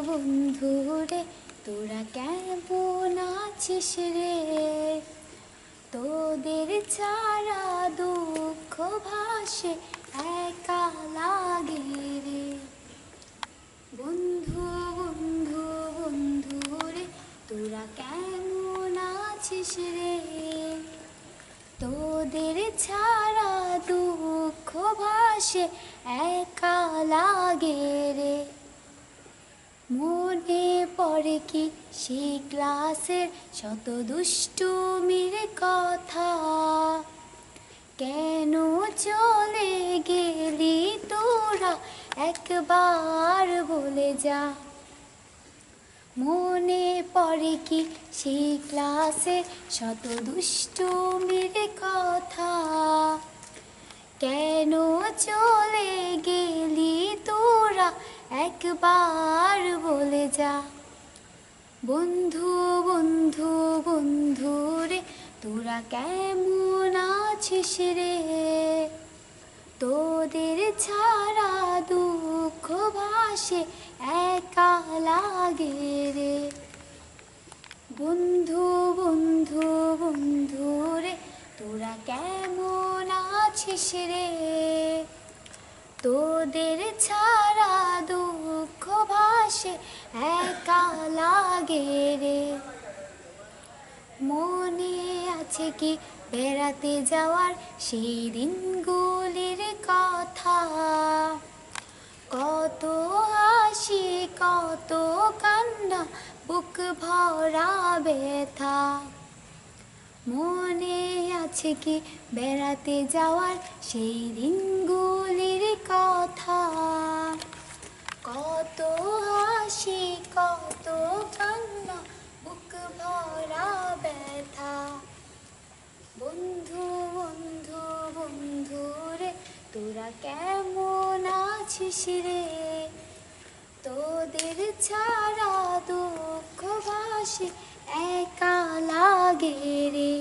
বন্ধু রে তোরা কেমন আছিস রে? তোদের ছাড়া দুঃখ ভাসে একা লাগে রে। বন্ধু বন্ধু বন্ধু রে তোরা কেমন আছিস রে? তোদের ছাড়া দুঃখ ভাসে একা লাগে রে। মনে পড়ে কি সেই ক্লাসের শত দুষ্টুমির কথা? কেন চলে গেলি তোরা একবার বলে যা। মনে পড়ে কি সেই ক্লাসের শত দুষ্টুমির কথা? কেন চলে গেলি তোরা একবার বলে যা। বন্ধু বন্ধু বন্ধু রে তোরা কেমন আছিস রে? তোদের ছাড়া দুঃখ ভাসে একা লাগে রে। বন্ধু বন্ধু বন্ধু রে তোরা কেমন আছিস রে? তোদের ছাড়া দুঃখ ভাসে একা লাগে রে। মনে আছে কি বেড়াতে যাওয়ার সেই দিনগুলির কথা? কত হাসি কত কান্না বুক ভরা ব্যথা। মনে আছে কি বেড়াতে যাওয়ার সেই দিনগুলির কথা? কত হাসি কত কান্না বুক ভরা ব্যথা। বন্ধু বন্ধু বন্ধু রে তোরা কেমন আছিস রে? তোদের ছাড়া দুঃখ ভাসে একা লাগে রে।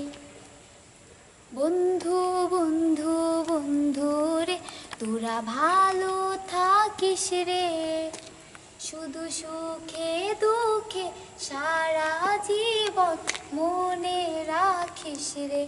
বন্ধু বন্ধু বন্ধু রে তোরা ভালো থাকিস রে। শুধু সুখে দুঃখে সারা জীবন মনে রাখিস রে।